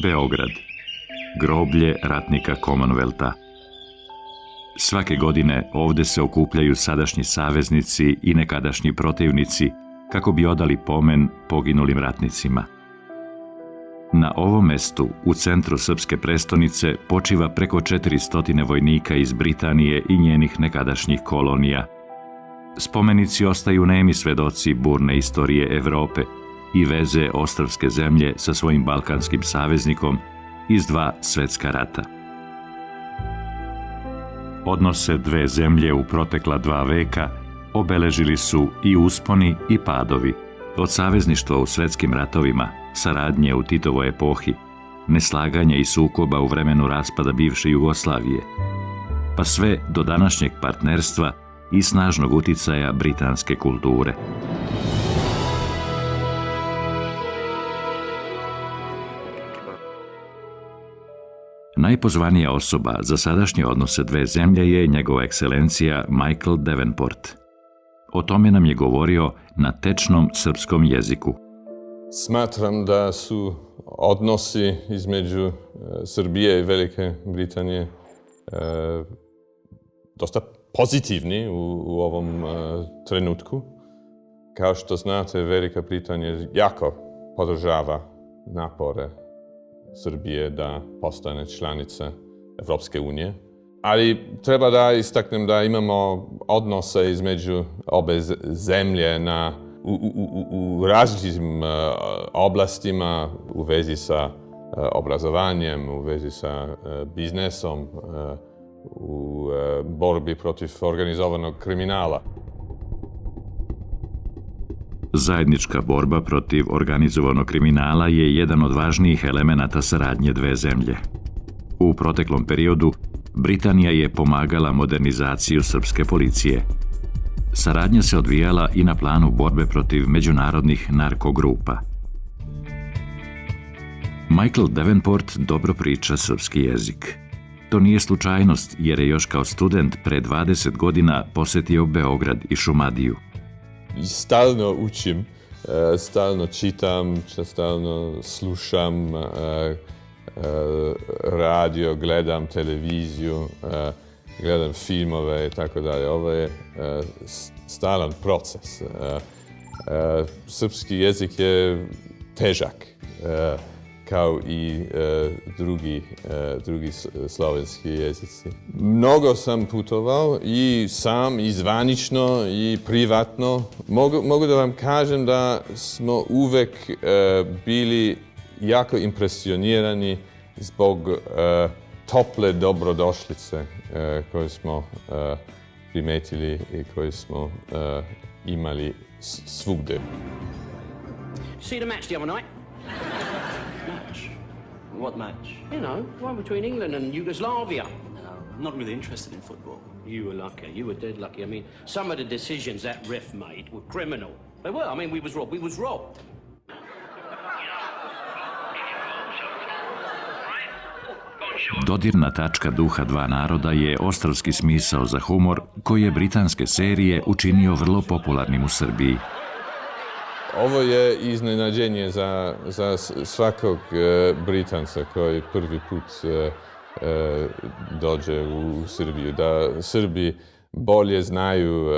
Beograd, groblje ratnika Commonwealtha. Svake godine ovde se okupljaju sadašnji saveznici i nekadašnji protivnici kako bi odali pomen poginulim ratnicima. Na ovom mestu, u centru srpske prestonice, počiva preko 400 vojnika iz Britanije i njenih nekadašnjih kolonija. Spomenici ostaju nemi svedoci burne istorije Evrope i veze ostrvske zemlje sa svojim balkanskim saveznikom iz dva svetska rata. Odnose dve zemlje u protekla 2 veka obeležili su i usponi i padovi, od savezništva u svetskim ratovima, saradnje u Titovoj epohi, neslaganja i sukoba u vremenu raspada bivše Jugoslavije, pa sve do današnjeg partnerstva i snažnog uticaja britanske kulture. Najpozvanija osoba za sadašnje odnose dve zemlje je njegova ekscelencija Michael Davenport. O tome nam je govorio na tečnom srpskom jeziku. Smatram da su odnosi između Srbije i Velike Britanije dosta pozitivni u ovom trenutku. Kao što znate, Velika Britanija jako podržava napore Srbije da postane članica Evropske unije. Ali treba da istaknem da imamo odnose između obe zemlje u različitim oblastima, u vezi sa obrazovanjem, u vezi sa biznesom, u borbi protiv organizovanog kriminala. Zajednička borba protiv organizovanog kriminala je jedan od važnijih elemenata saradnje dve zemlje. U proteklom periodu Britanija je pomagala modernizaciju srpske policije. Saradnja se odvijala i na planu borbe protiv međunarodnih narkogrupa. Michael Davenport dobro priča srpski jezik. To nije slučajnost jer je još kao student pre 20 godina posetio Beograd i Šumadiju. Stalno učim, stalno čitam, stalno slušam radio, gledam televiziju, gledam filmove i tako dalje. Ovo je stalan proces. Srpski jezik je težak, kao i drugi slovenski jezici. Mnogo sam putovao i sam, i zvanično, i privatno. Mogu da vam kažem da smo uvek bili jako impresionirani zbog tople dobrodošlice koje smo primetili i koje smo imali svugde. See the match the other night? Match? What match? You know, one between England and Yugoslavia. No, I'm not really interested in football. You were lucky. You were dead lucky. I mean, some of the decisions that ref made were criminal. They were. I mean, we was robbed. We was robbed. Dodirna tačka duha dva naroda je ostrvski smisao za humor koji je britanske serije učinio vrlo popularnim u Srbiji. Ovo je iznenađenje za svakog Britanca koji prvi put dođe u Srbiju. Da Srbi bolje znaju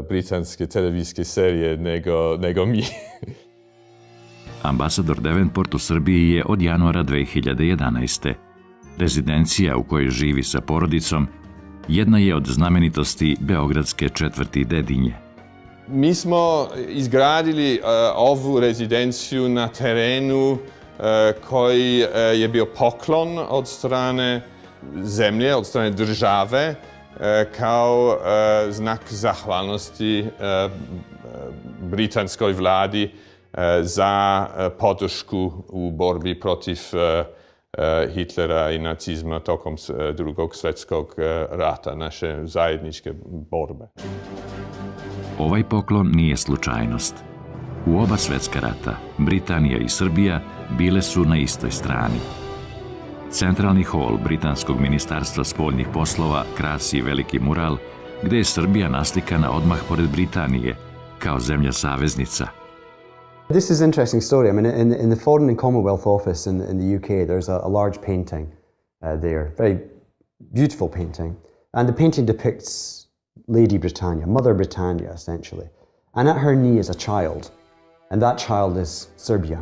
britanske televizijske serije nego mi. Ambasador Davenport u Srbiji je od januara 2011. Rezidencija u kojoj živi sa porodicom jedna je od znamenitosti beogradske četvrti Dedinje. Mi smo izgradili ovu rezidenciju na terenu koji je bio poklon od strane zemlje, od strane države, kao znak zahvalnosti britanskoj vladi za podršku u borbi protiv Hitlera i nacizma tokom Drugog svjetskog rata, naše zajedničke borbe. Ovaj poklon nije slučajnost. U oba svjetska rata Britanija i Srbija bile su na istoj strani. Centralni hol Britanskog ministarstva spoljnih poslova krasi veliki mural gde je Srbija naslikana odmah pored Britanije, kao zemlja saveznica. This is an interesting story. I mean, in the Foreign and Commonwealth Office in the UK, there's a large painting there, very beautiful painting. And the painting depicts Lady Britannia, Mother Britannia, essentially. And at her knee is a child, and that child is Serbia,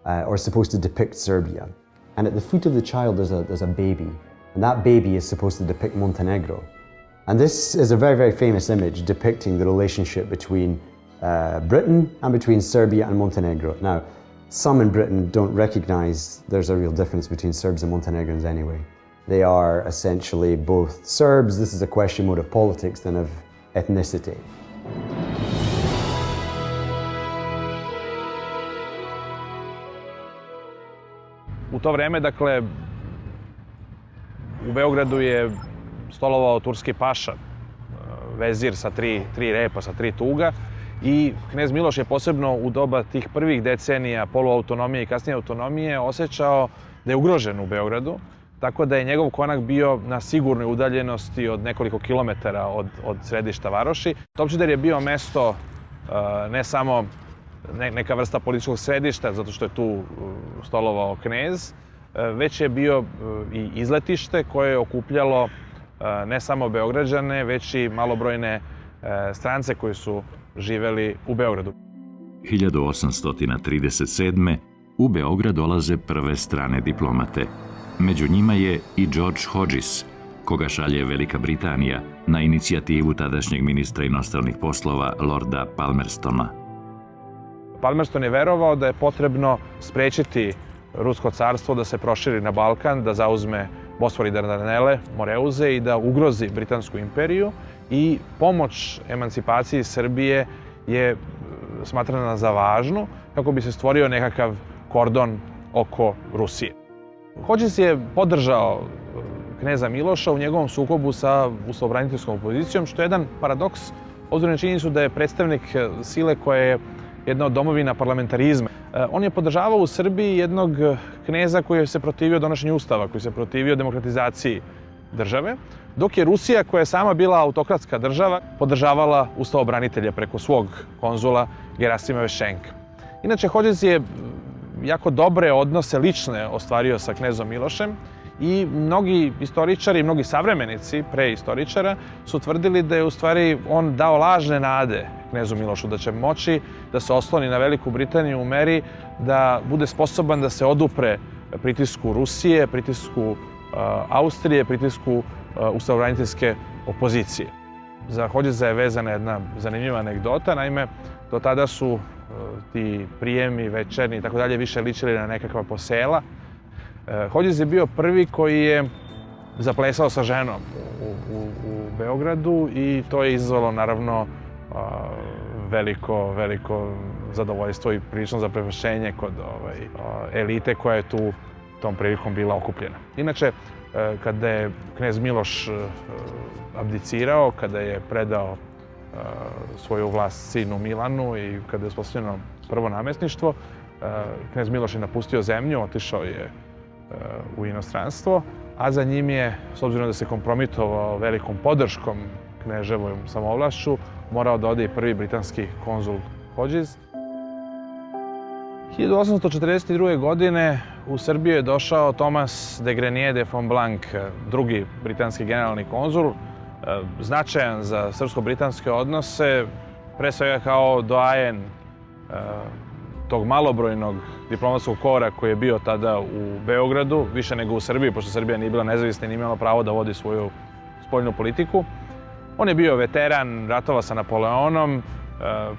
or supposed to depict Serbia. And at the foot of the child there's a baby, and that baby is supposed to depict Montenegro. And this is a very, very famous image depicting the relationship between Britain and between Serbia and Montenegro. Now, some in Britain don't recognize there's a real difference between Serbs and Montenegrins anyway. They are essentially both Serbs. This is a question more of politics than of ethnicity. U to vreme, dakle, u Beogradu je stolovao turski paša, vezir sa tri repa, sa tri tuga, i knez Miloš je posebno u doba tih prvih decenija poluautonomije i kasnije autonomije osjećao da je ugrožen u Beogradu, tako da je njegov konak bio na sigurnoj udaljenosti od nekoliko kilometara od središta varoši. Topčider je bio mesto ne samo neka vrsta političkog središta, zato što je tu stolovao knez, već je bio i izletište koje je okupljalo ne samo Beograđane, već i malobrojne strance koji su živeli u Beogradu. 1837. u Beograd dolaze prve strane diplomate. Među njima je i George Hodges, koga šalje Velika Britanija na inicijativu tadašnjeg ministra inostranih poslova Lorda Palmerstona. Palmerston je verovao da je potrebno sprečiti Rusko carstvo da se proširi na Balkan, da zauzme Bosfor i Dardanele, Moreuze i da ugrozi Britansku imperiju, i pomoć emancipaciji Srbije je smatrana za važnu kako bi se stvorio nekakav kordon oko Rusije. Hodges je podržao kneza Miloša u njegovom sukobu sa ustavobraniteljskom opozicijom, što je jedan paradoks, obzirom na činjenicu da je predstavnik sile koja je jedna od domovina parlamentarizma. On je podržavao u Srbiji jednog kneza koji se protivio donošenju ustava, koji se protivio demokratizaciji države, dok je Rusija, koja je sama bila autokratska država, podržavala ustavobranitelja preko svog konzula Gerasima Veščenka. Inače, Hodges je jako dobre odnose lične ostvario sa knezom Milošem i mnogi istoričari i mnogi savremenici pre istoričara su tvrdili da je u stvari on dao lažne nade knezu Milošu, da će moći da se osloni na Veliku Britaniju u meri da bude sposoban da se odupre pritisku Rusije, pritisku Austrije, pritisku ustavobraniteljske opozicije. Za Hodgesa je vezana jedna zanimljiva anegdota. Naime, do tada su ti prijemi, večerni i tako dalje više ličili na nekakva posela. Hodges je bio prvi koji je zaplesao sa ženom u Beogradu i to je izazvalo naravno veliko zadovoljstvo i prilično zaprepašćenje kod elite koja je tu tom prilikom bila okupljena. Inače, kada je knez Miloš abdicirao, kada je predao svoju vlast sinu Milanu i kada je uspostavljeno prvo namestništvo, knez Miloš je napustio zemlju, otišao je u inostranstvo, a za njim je, s obzirom da se kompromitovao velikom podrškom kneževom samovlašću, morao da ode i prvi britanski konzul Hodges. 1842. godine u Srbiju je došao Thomas de Grenier de Fontblanc, drugi britanski generalni konzul, značajan za srpsko-britanske odnose, pre svega kao doajen tog malobrojnog diplomatskog kora koji je bio tada u Beogradu, više nego u Srbiji, pošto Srbija nije bila nezavisna i nije imala pravo da vodi svoju spoljnu politiku. On je bio veteran, ratovao sa Napoleonom,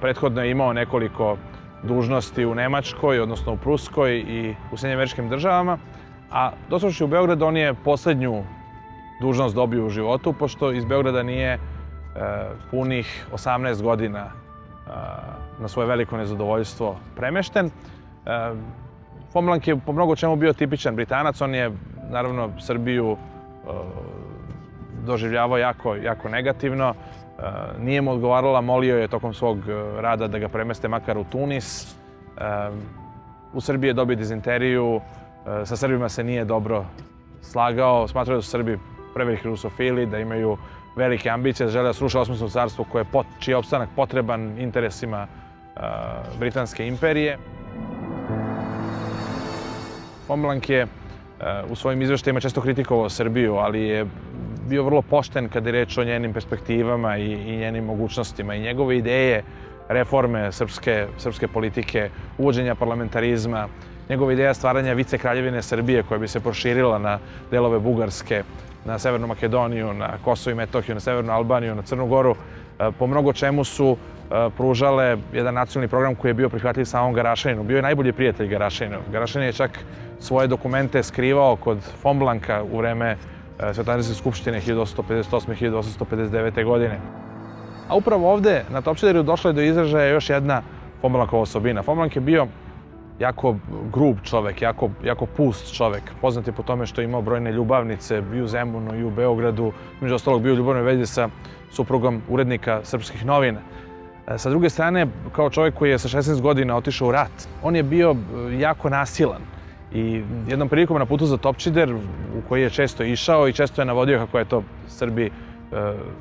prethodno je imao nekoliko dužnosti u Nemačkoj, odnosno u Pruskoj i u Sjedinjenim Američkim Državama, a došavši u Beograd on je poslednju dužnost dobio u životu, pošto iz Beograda nije punih 18 godina na svoje veliko nezadovoljstvo premešten. Fontblanc je po mnogo čemu bio tipičan Britanac, on je naravno Srbiju doživljavao jako negativno. Nije mu odgovarala, molio je tokom svog rada da ga premeste makar u Tunis. U Srbiji je dobio dizenteriju, sa Srbima se nije dobro slagao, smatrao da su Srbi preveliki rusofili, da imaju velike ambicije, da žele da sruše Osmansko carstvo čiji je opstanak potreban interesima Britanske imperije. Fon Blanc je u svojim izveštajima često kritikovao Srbiju, ali je bio vrlo pošten kada je reč o njenim perspektivama i njenim mogućnostima. I njegove ideje reforme srpske politike, uvođenja parlamentarizma, njegova ideja stvaranja vicekraljevine Srbije koja bi se proširila na delove Bugarske, na Severnu Makedoniju, na Kosovo i Metohiju, na Severnu Albaniju, na Crnu Goru, po mnogo čemu su pružale jedan nacionalni program koji je bio prihvatljiv samom Garašaninu. Bio je najbolji prijatelj Garašaninu. Garašanin je čak svoje dokumente skrivao kod Fon Blanca u vreme Svetoanarske skupštine 1858-1859. godine. A upravo ovde, na Topčideru, došla je do izražaja još jedna Fon Blancova osobina. Fon Blanc je bio jako grub čovek, jako pust čovek. Poznat je po tome što je imao brojne ljubavnice i u Zemunu i u Beogradu. Među ostalog bio u ljubavnoj vezi sa suprugom urednika srpskih novina. Sa druge strane, kao čovjek koji je sa 16 godina otišao u rat, on je bio jako nasilan. I jednom prilikom na putu za Topčider, u koji je često išao i često je navodio kako je to Srbi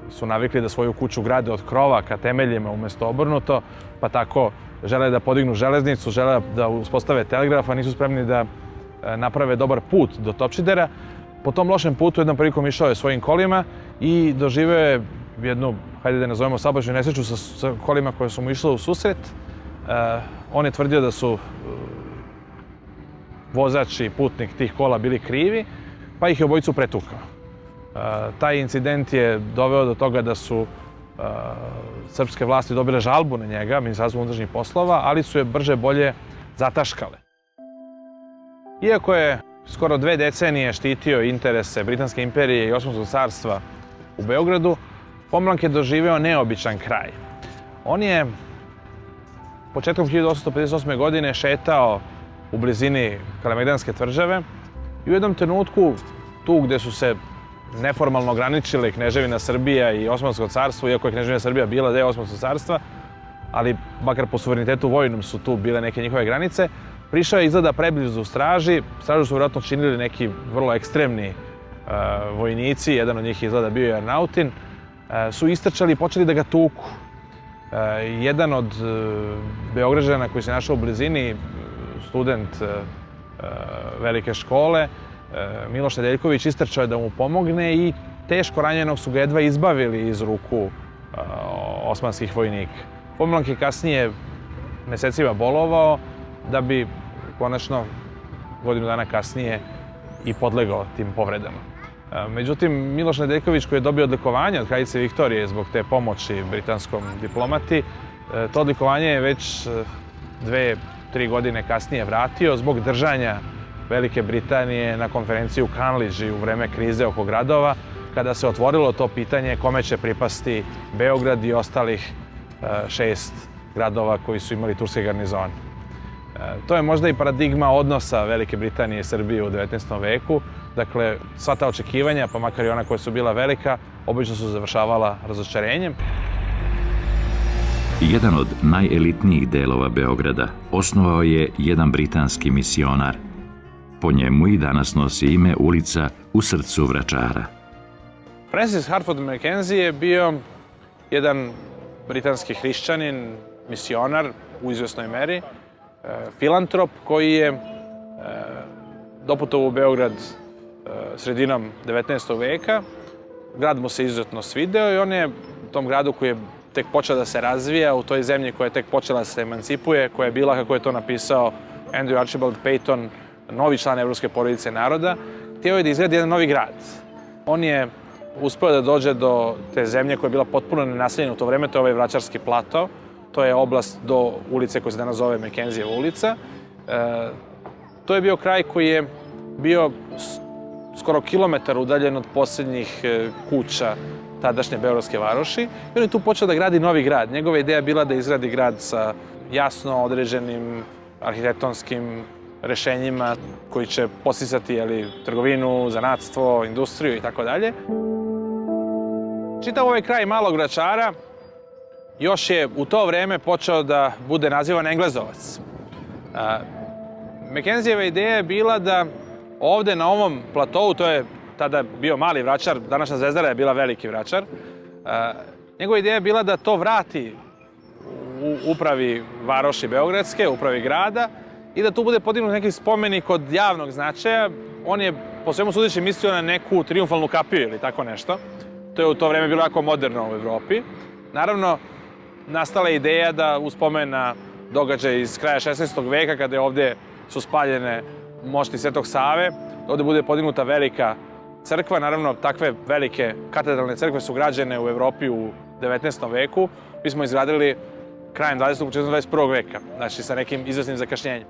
su navikli da svoju kuću grade od krova ka temeljima umjesto obrnuto, pa tako žele da podignu železnicu, žele da uspostave telegraf, a nisu spremni da naprave dobar put do Topčidera. Po tom lošem putu jednom prilikom išao je svojim kolima i doživeo je jednu, hajde da nazovemo saobraćajnu nesreću sa kolima koje su mu išle u susret. On je tvrdio da su vozač i putnik tih kola bili krivi, pa ih je obojicu pretukao. Taj incident je doveo do toga da su srpske vlasti dobile žalbu na njega, Ministarstvo unutrašnjih poslova, ali su je brže bolje zataškale. Iako je skoro 2 decenije štitio interese Britanske imperije i Osmanskog carstva u Beogradu, Fon Blanc je doživeo neobičan kraj. On je početkom 1858. godine šetao u blizini Kalemegdanske tvrđave i u jednom trenutku, tu gde su se neformalno ograničile Kneževina Srbija i Osmansko carstvo, iako je Kneževina Srbija bila deo Osmanskog carstva, ali makar po suverenitetu vojnom su tu bile neke njihove granice, prišao je izgleda preblizu straži. Stražu su vjerojatno činili neki vrlo ekstremni vojnici, jedan od njih izgleda bio je Arnautin, su istrčali i počeli da ga tuku. Jedan od Beograđana koji se našao u blizini, student velike škole, Miloš Nedeljković, istrčao je da mu pomogne i teško ranjenog su ga jedva izbavili iz ruku osmanskih vojnika. Fon Blanc je kasnije mesecima bolovao da bi konačno godinu dana kasnije i podlegao tim povredama. Međutim, Miloš Nedeljković, koji je dobio odlikovanje od kraljice Viktorije zbog te pomoći britanskom diplomati, to odlikovanje je već 2-3 godine kasnije vratio zbog držanja Velike Britanije na konferenciji u Kanliži u vreme krize oko gradova, kada se otvorilo to pitanje kome će pripasti Beograd i ostalih 6 gradova koji su imali turske garnizone. To je možda i paradigma odnosa Velike Britanije i Srbije u 19. veku. Dakle, sva ta očekivanja, pa makar i ona koja su bila velika, obično su završavala razočarenjem. Jedan od najelitnijih delova Beograda osnovao je jedan britanski misionar. Po njemu i danas nosi ime ulica u srcu Vračara. Francis Hartford Mackenzie je bio jedan britanski hrišćanin, misionar u izvesnoj meri, filantrop koji je doputovao u Beograd sredinom 19. veka. Grad mu se izuzetno svideo i on je u tom gradu koji je tek počeo da se razvija, u toj zemlji koja je tek počela da se emancipuje, koja je bila, kako je to napisao Andrew Archibald Payton, novi član Evropske porodice naroda, htio je da izgradi jedan novi grad. On je uspeo da dođe do te zemlje koja je bila potpuno nenaseljena u to vreme, to je ovaj Vračarski plato. To je oblast do ulice koja se danas zove Mackenzijeva ulica. To je bio kraj koji je bio skoro kilometar udaljen od posljednjih kuća tadašnje Beogradske varoši. I on je tu počeo da gradi novi grad. Njegova ideja je bila da izgradi grad sa jasno određenim arhitektonskim rešenjima koji će podsticati trgovinu, zanatstvo, industriju i tako dalje. Čitav ovaj kraj Malog Vračara još je u to vreme počeo da bude nazivan Englezovac. Mackenzijeva ideja je bila da ovde na ovom platovu, to je tada bio Mali Vračar, današnja Zvezdara je bila Veliki Vračar, njegova ideja je bila da to vrati u upravi varoši Beogradske, upravi grada, i da tu bude podignut neki spomenik od javnog značaja. On je, po svemu sudeći, mislio na neku triumfalnu kapiju ili tako nešto. To je u to vreme bilo jako moderno u Evropi. Naravno, nastala je ideja da u spomen na događaj iz kraja 16. veka, kada je ovde su spaljene mošti Svetog Save, ovde bude podignuta velika crkva. Naravno, takve velike katedralne crkve su građene u Evropi u 19. veku. Mi smo izgradili krajem 20. početkom 21. veka, znači sa nekim izvesnim zakašnjenjem.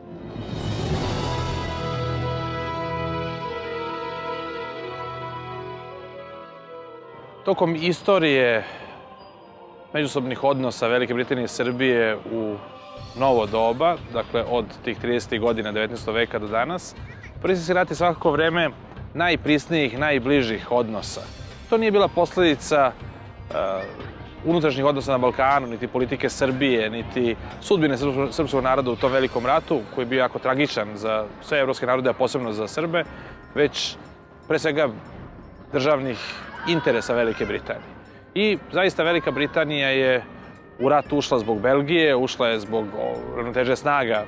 Tokom istorije međusobnih odnosa Velike Britanije i Srbije u novo doba, dakle od tih 30. godina 19. veka do danas, prvi se rati svakako vreme najprisnijih, najbližih odnosa. To nije bila posledica unutrašnjih odnosa na Balkanu, niti politike Srbije, niti sudbine srpskog naroda u tom velikom ratu, koji je bio jako tragičan za sve evropske narode, a posebno za Srbe, već pre svega državnih interesa Velike Britanije. I zaista Velika Britanija je u rat ušla zbog Belgije, ušla je zbog ravnoteže snaga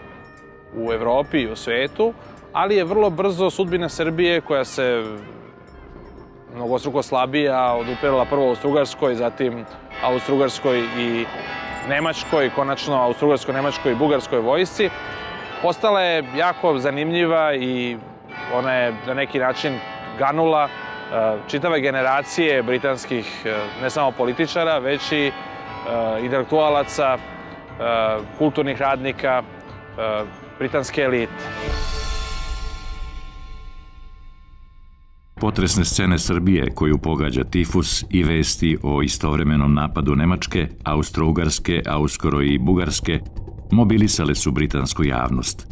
u Evropi i u svetu, ali je vrlo brzo sudbina Srbije, koja se mnogostruko slabija odupirala prvo Austrougarskoj, zatim Austrougarskoj i Nemačkoj, konačno Austrougarskoj, Nemačkoj i Bugarskoj vojsci, postala je jako zanimljiva i ona je na neki način ganula čitave generacije britanskih ne samo političara, već i intelektualaca, kulturnih radnika, britanske elite. Potresne scene Srbije koju pogađa tifus i vesti o istovremenom napadu Nemačke, Austro-Ugarske, a uskoro i Bugarske, mobilisale su britansku javnost.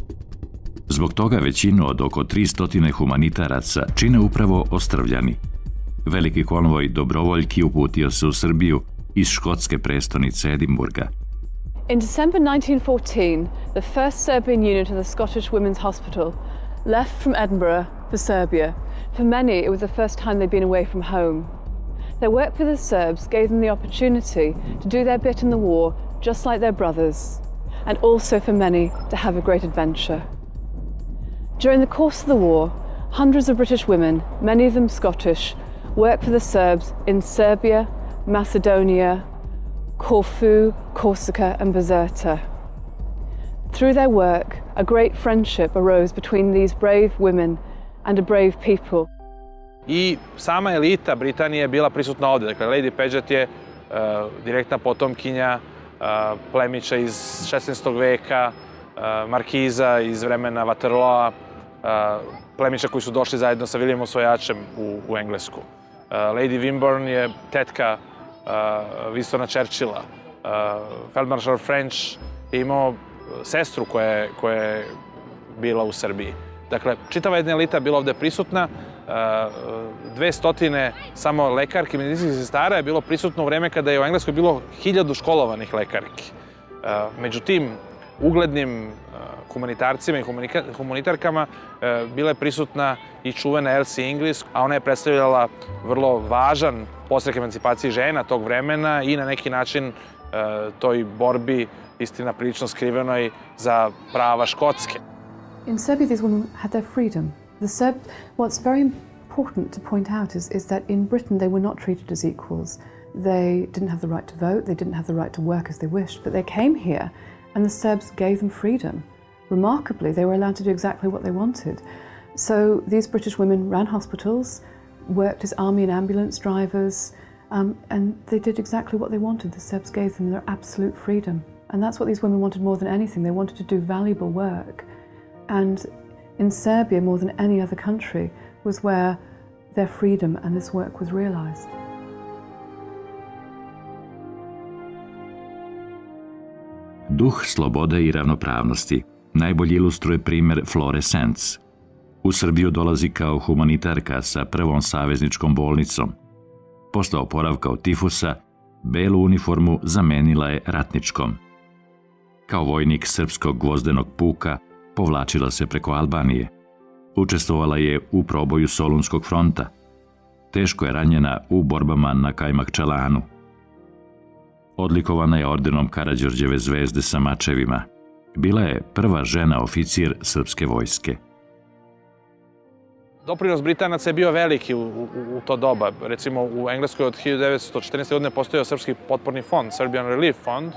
Zbog toga većinu od oko 300 humanitaraca čine upravo Ostrvljani. Veliki konvoj dobrovoljki uputio se u Srbiju iz škotske prestonice Edimburga. In December 1914, the first Serbian unit of the Scottish Women's Hospital left from Edinburgh for Serbia. For many, it was the first time they'd been away from home. Their work with the Serbs gave them the opportunity to do their bit in the war, just like their brothers, and also for many to have a great adventure. During the course of the war, hundreds of British women, many of them Scottish, worked for the Serbs in Serbia, Macedonia, Corfu, Corsica and Bizerta. Through their work, a great friendship arose between these brave women and a brave people. I sama elita Britanije je bila prisutna ovde. Dakle, Lady Paget je direktna potomkinja plemića iz 16. veka, markiza iz vremena Waterloa, plemića koji su došli zajedno sa Williamom Osvajačem u Englesku. Lady Wimborne je tetka Winstona Churchilla. Feldmaršal French je imao sestru koja je bila u Srbiji. Dakle, čitava jedna elita je bila ovde prisutna. 200 samo lekarki i medicinskih sestara je bilo prisutno u vreme kada je u Engleskoj bilo 1000 školovanih lekarki. Među tim uglednim humanitarcima i humanitarkama bila je prisutna i čuvena Elsie Inglis, a ona je predstavljala vrlo važan podstrek emancipaciji žena tog vremena i na neki način toj borbi, istina prilično skrivenoj, za prava Škotske. In Serbia, these women had their freedom. What's very important to point out is that in Britain they were not treated as equals. They didn't have the right to vote, they didn't have the right to work as they wished, but they came here and the Serbs gave them freedom. Remarkably, they were allowed to do exactly what they wanted. So these British women ran hospitals, worked as army and ambulance drivers, and they did exactly what they wanted. The Serbs gave them their absolute freedom. And that's what these women wanted more than anything. They wanted to do valuable work. And in Serbia, more than any other country, was where their freedom and this work was realized. Duh slobode i ravnopravnosti najbolje ilustruje primer Flore Senc. U Srbiju dolazi kao humanitarka sa prvom savezničkom bolnicom. Posle oporavka od tifusa, belu uniformu zamenila je ratničkom. Kao vojnik srpskog gvozdenog puka povlačila se preko Albanije. Učestvovala je u proboju Solunskog fronta. Teško je ranjena u borbama na Kajmakčalanu. Odlikovana je ordenom Karađorđeve zvezde sa mačevima. Bila je prva žena oficir srpske vojske. Doprinos Britanaca je bio veliki u to doba. Recimo u Engleskoj od 1914. godine postojao Srpski potporni fond, Serbian Relief Fund,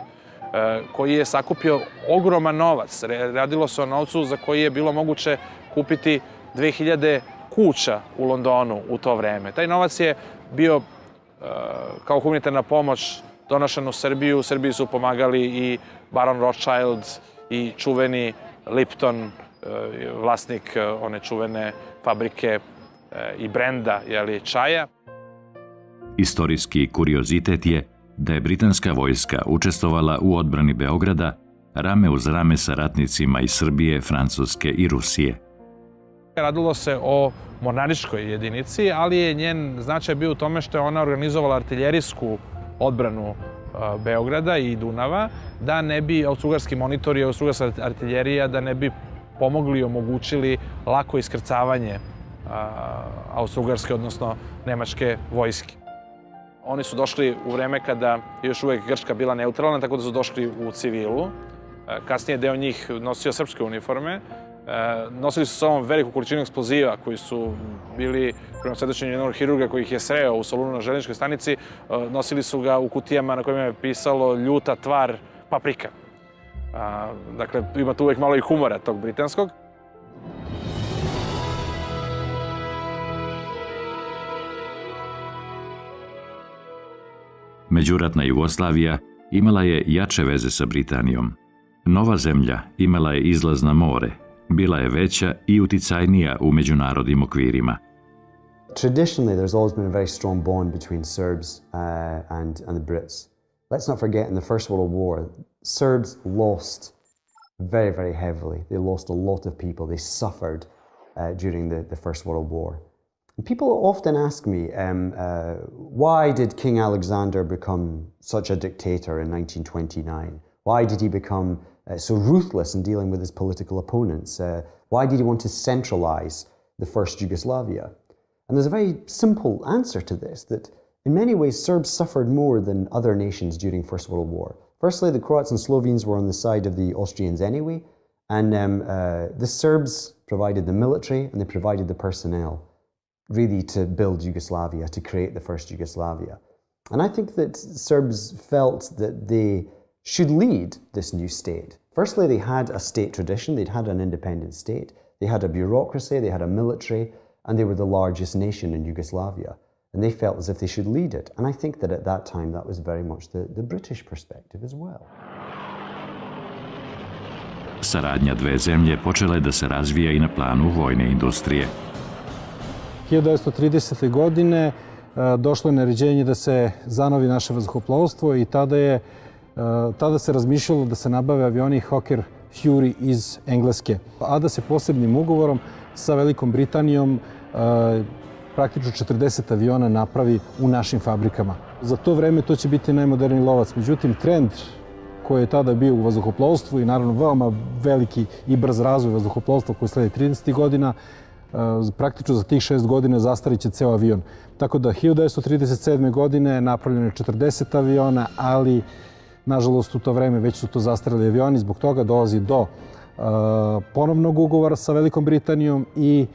koji je sakupio ogroman novac. Radilo se o novcu za koji je bilo moguće kupiti 2000 kuća u Londonu u to vreme. Taj novac je bio kao humanitarna pomoć donošen u Srbiju. U Srbiji su pomagali i baron Rothschild i čuveni Lipton, vlasnik one čuvene fabrike i brenda čaja. Istorijski kuriozitet je da je britanska vojska učestvovala u odbrani Beograda rame uz rame sa ratnicima iz Srbije, Francuske i Rusije. Radilo se o mornaričkoj jedinici, ali je njen značaj bio u tome što je ona organizovala artiljerijsku odbranu Beograda i Dunava, da ne bi austrougarski monitori i austrougarska artiljerija da ne bi pomogli i omogućili lako iskrcavanje austrougarske, odnosno nemačke vojske. Oni su došli u vreme kada je još uvek Grčka bila neutralna, tako da su došli u civilu. Kasnije deo njih nosio srpske uniforme. Nosili su sa ovom veliku količinu eksploziva koji su bili, prema svedočenju jednog hirurga koji ih je sreo u Solunu na željezničkoj stanici, nosili su ga u kutijama na kojima je pisalo ljuta tvar paprika. Dakle, ima tu uvek malo i humora tog britanskog. Međuratna Jugoslavija imala je jače veze sa Britanijom. Nova zemlja imala je izlaz na more, bila je veća i uticajnija u međunarodnim okvirima. Traditionally, there's always been a very strong bond between Serbs and the Brits. Let's not forget, in the First World War, Serbs lost very, very heavily. They lost a lot of people. They suffered during the First World War. And people often ask me, why did King Alexander become such a dictator in 1929? Why did he become so ruthless in dealing with his political opponents? Why did he want to centralize the first Yugoslavia? And there's a very simple answer to this, that in many ways Serbs suffered more than other nations during First World War. Firstly, the Croats and Slovenes were on the side of the Austrians anyway, and the Serbs provided the military and they provided the personnel really to build Yugoslavia, to create the first Yugoslavia. And I think that Serbs felt that they should lead this new state. Firstly, they had a state tradition, they'd had an independent state, they had a bureaucracy, they had a military, and they were the largest nation in Yugoslavia. And they felt as if they should lead it. And I think that at that time that was very much the British perspective as well. Saradnja dve zemlje počela je da se razvija i na planu vojne industrije. 1930. godine došlo je naređenje da se zanovi naše vazduhoplovstvo i tada se razmišljalo da se nabave avioni Hawker Fury iz Engleske, a da se posebnim ugovorom sa Velikom Britanijom praktično 40 aviona napravi u našim fabrikama. Za to vreme to će biti najmoderniji lovac. Međutim, trend koji je tada bio u vazduhoplovstvu i naravno veoma veliki i brz razvoj vazduhoplovstva koji sledi 30. godina, praktično za tih 6 godina zastarit će ceo avion. Tako da 1937. godine napravljeno je 40 aviona, ali nažalost u to vreme već su to zastareli avioni, zbog toga dolazi do ponovnog ugovora sa Velikom Britanijom i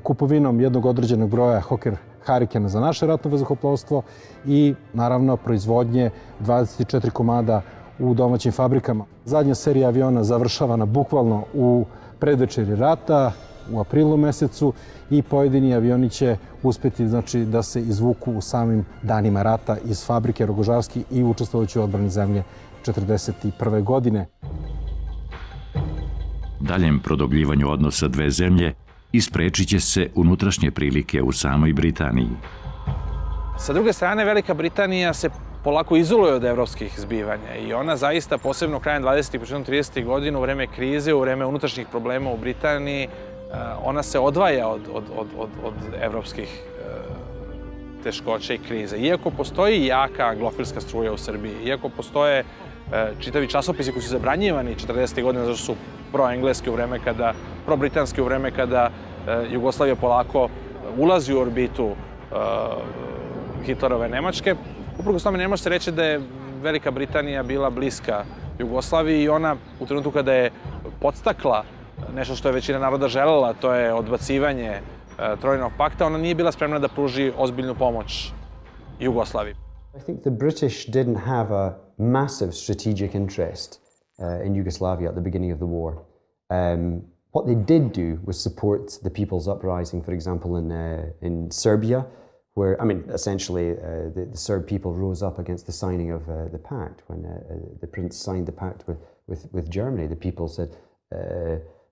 kupovinom jednog određenog broja Hawker Hurricane za naše ratno vazduhoplovstvo i naravno proizvodnje 24 komada u domaćim fabrikama. Zadnja serija aviona završavana bukvalno u predvečeri rata, u aprilu mesecu, i pojedini avioni će uspeti da se izvuku u samim danima rata iz fabrike Rogožarski i učestvovajući u odbrani zemlje 1941. godine. Daljem produbljivanju odnosa dve zemlje isprečit će se unutrašnje prilike u samoj Britaniji. Sa druge strane, Velika Britanija se polako izoluje od evropskih zbivanja i ona zaista, posebno krajem 20. i početkom 30. godina, u vreme krize, u vreme unutrašnjih problema u Britaniji, ona se odvaja od evropskih teškoća i krize. Iako postoji jaka anglofilska struja u Srbiji, iako postoje čitavi časopisi koji su zabranjivani 40. godina zato što su pro-engleski u vreme kada, pro-britanski u vreme kada Jugoslavija polako ulazi u orbitu Hitlerove Nemačke. Uprkos tome ne može se reći da je Velika Britanija bila bliska Jugoslaviji i ona u trenutku kada je podstakla nešto što je većina naroda želela, to je odbacivanje Trojnog pakta, ona nije bila spremna da pruži ozbiljnu pomoć Jugoslaviji. I think the British didn't have a massive strategic interest in Yugoslavia at the beginning of the war. What they did do was support the people's uprising, for example, in Serbia, where, I mean, essentially the Serb people rose up against the signing of the pact. When the prince signed the pact with Germany, the people said,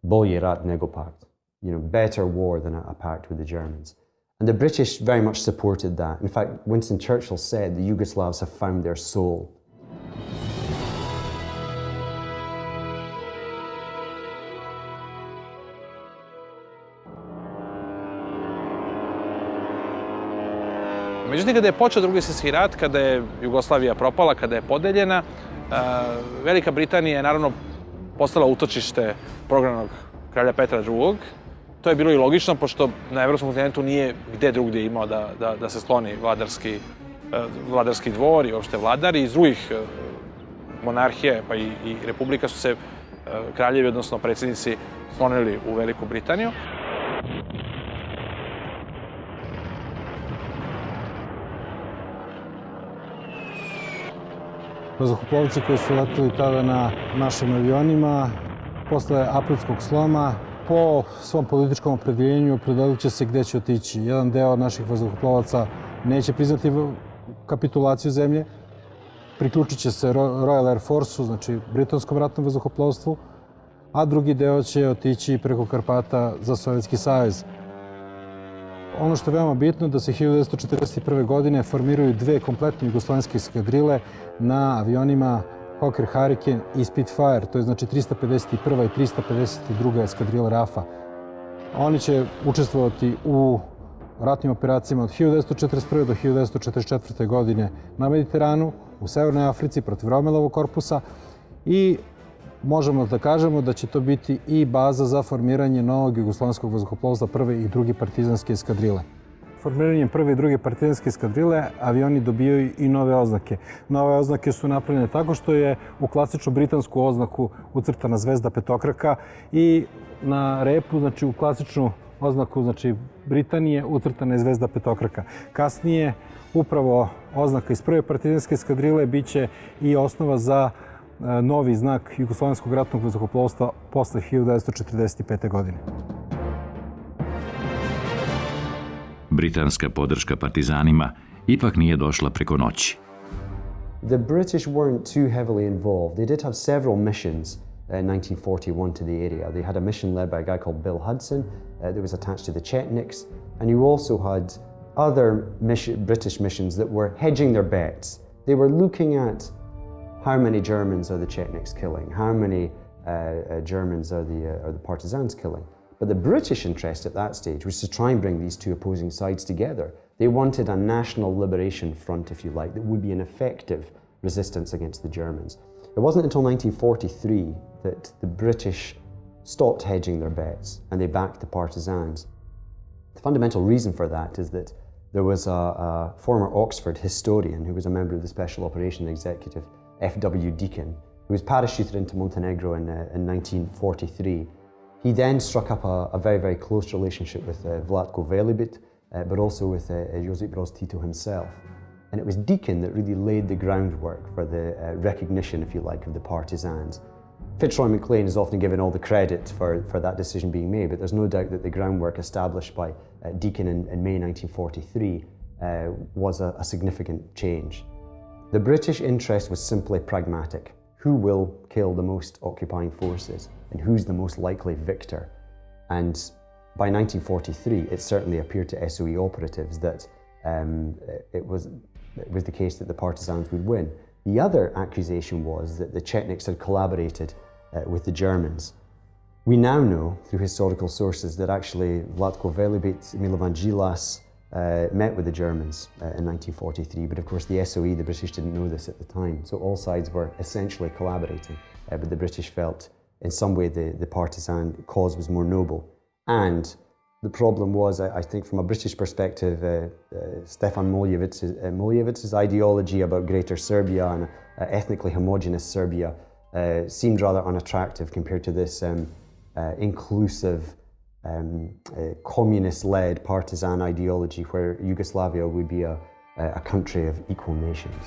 bolje rat nego pakt. You know, better war than a pact with the Germans. And the British very much supported that. In fact, Winston Churchill said the Yugoslavs have found their soul. Međutim, kada je počeo Drugi svjetski rat, kada je Jugoslavija propala, kada je podeljena, Velika Britanija je naravno postala utočište prognanog kralja Petra II. To je bilo i logično, pošto na evropskom kontinentu nije gde drugdje imao da se skloni vladarski dvor i uopšte vladari. Iz drugih monarhije pa i republika su se kraljevi, odnosno predsjednici, sklonili u Veliku Britaniju. Vazduhoplovci koji su leteli tada na našim avionima, posle aprilskog sloma, po svom političkom opredeljenju opredelit će se gde će otići. Jedan deo naših vazduhoplovaca neće priznati kapitulaciju zemlje, priključit će se Royal Air Force-u, znači britanskom ratnom vazduhoplovstvu, a drugi deo će otići preko Karpata za Sovjetski savez. Ono što je veoma bitno je da se 1941. godine formiraju dve kompletne jugoslovenske eskadrile na avionima Hawker Hurricane i Spitfire, to je znači 351. i 352. eskadrila RAF-a. Oni će učestvovati u ratnim operacijama od 1941. do 1944. godine na Mediteranu, u Severnoj Africi protiv Romelovog korpusa i možemo da kažemo da će to biti i baza za formiranje novog jugoslovenskog vazduhoplovstva prve i druge partizanske eskadrile. Formiranjem prve i druge partizanske eskadrile avioni dobijaju i nove oznake. Nove oznake su napravljene tako što je u klasičnu britansku oznaku ucrtana zvezda petokraka i na repu, znači u klasičnu oznaku, znači Britanije, ucrtana je zvezda petokraka. Kasnije upravo oznaka iz prve partizanske eskadrile biće i osnova za novi znak jugoslovenskog ratnog vazduhoplovstva posle 1945. godine. Britanska podrška partizanima ipak nije došla preko noći. The British weren't too heavily involved. They did have several missions in 1941 to the area. They had a mission led by a guy called Bill Hudson that was attached to the Chetniks, and you also had other British missions that were hedging their bets. They were looking at how many Germans are the Chetniks killing, how many Germans are the partisans killing. But the British interest at that stage was to try and bring these two opposing sides together. They wanted a national liberation front, if you like, that would be an effective resistance against the Germans. It wasn't until 1943 that the British stopped hedging their bets and they backed the partisans. The fundamental reason for that is that there was a former Oxford historian who was a member of the Special Operation Executive, F.W. Deakin, who was parachuted into Montenegro in 1943. He then struck up a very, very close relationship with Vlatko Velebit, but also with Josip Broz Tito himself. And it was Deakin that really laid the groundwork for the recognition, if you like, of the partisans. Fitzroy MacLean is often given all the credit for that decision being made, but there's no doubt that the groundwork established by Deakin in May 1943 was a significant change. The British interest was simply pragmatic. Who will kill the most occupying forces and who's the most likely victor? And by 1943, it certainly appeared to SOE operatives that it was the case that the partisans would win. The other accusation was that the Chetniks had collaborated with the Germans. We now know through historical sources that actually Vlatko Velebit, Milovan Djilas met with the Germans in 1943, but of course the SOE, the British, didn't know this at the time, so all sides were essentially collaborating, but the British felt in some way the partisan cause was more noble. And the problem was, I think from a British perspective, Stefan Moljević's ideology about Greater Serbia ethnically homogenous Serbia seemed rather unattractive compared to this inclusive, communist-led partisan ideology where Yugoslavia would be a country of equal nations.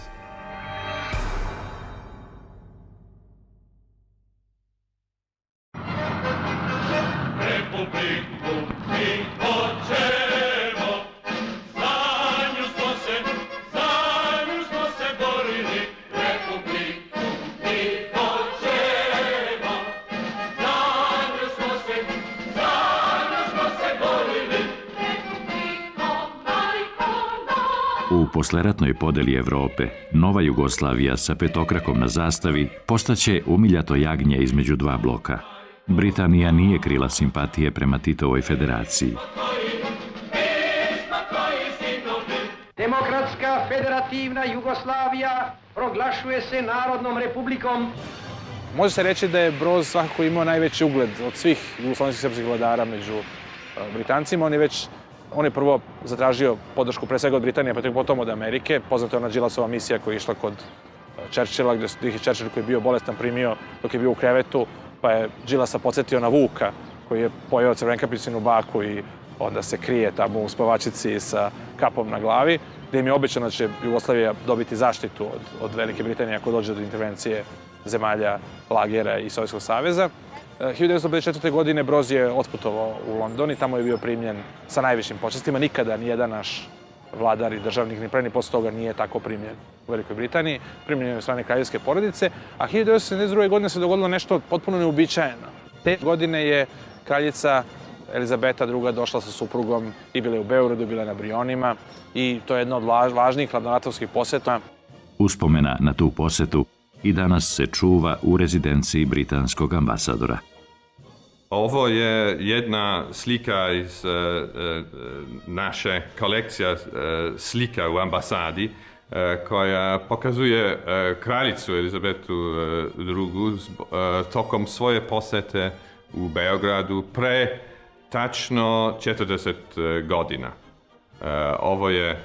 U posleratnoj podeli Evrope, nova Jugoslavija sa petokrakom na zastavi postaće umiljato jagnje između dva bloka. Britanija nije krila simpatije prema Titovoj federaciji. Demokratska federativna Jugoslavija proglašuje se Narodnom republikom. Može se reći da je Broz svakako imao najveći ugled od svih jugoslovenskih srpskih vladara među Britancima. On je prvo zatražio podršku pre svega od Britanije, pa tek potom od Amerike. Poznata je ona Đilasova misija koja je išla kod Churchilla, gde je Churchill koji je bio bolestan primio dok je bio u krevetu, pa je Đilasa podsjetio na Vuka koji je pojeo crvenkapičinu baku i onda se krije tamo u spavačici sa kapom na glavi, gde im je obećano da će Jugoslavija dobiti zaštitu od Velike Britanije ako dođe do intervencije zemalja Lagera i Sovjetskog saveza. 1954. godine Broz je otputovao u London i tamo je bio primljen sa najvišim počestima. Nikada nijedan naš vladar i državnik ni pre ni posle toga nije tako primljen u Velikoj Britaniji. Primljen je od strane kraljevske porodice, a 1972. godine se dogodilo nešto potpuno neuobičajeno. Te godine je kraljica Elizabeta II. Došla sa suprugom i bila je u Beogradu, bila je na Brionima i to je jedna od važnijih hladnoratovskih poseta. Uspomena na tu posetu i danas se čuva u rezidenciji britanskog ambasadora. Ovo je jedna slika iz naše kolekcije slika u ambasadi koja pokazuje kraljicu Elizabetu II. Tokom svoje posete u Beogradu pre tačno 40 godina. Ovo je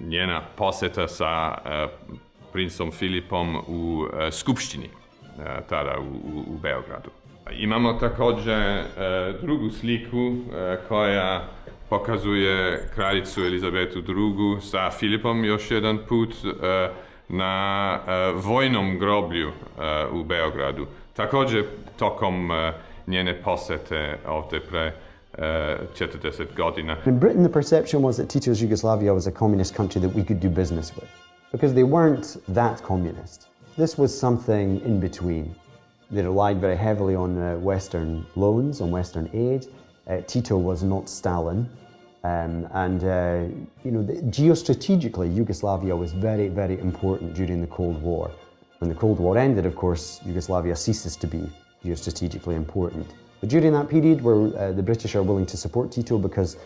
njena poseta sa princom Filipom u Skupštini, tada u Beogradu. Imamo također drugu sliku koja pokazuje kraljicu Elizabetu II. Sa Filipom još jedan put na vojnom groblju u Beogradu. Također tokom njene posete ovdje pre 40 godina. In Britain, the perception was that Tito's Yugoslavia was a communist country that we could do business with, because they weren't that communist. This was something in between. They relied very heavily on Western loans, on Western aid. Tito was not Stalin, geostrategically, Yugoslavia was very, very important during the Cold War. When the Cold War ended, of course, Yugoslavia ceases to be geostrategically important. But during that period where the British are willing to support Tito because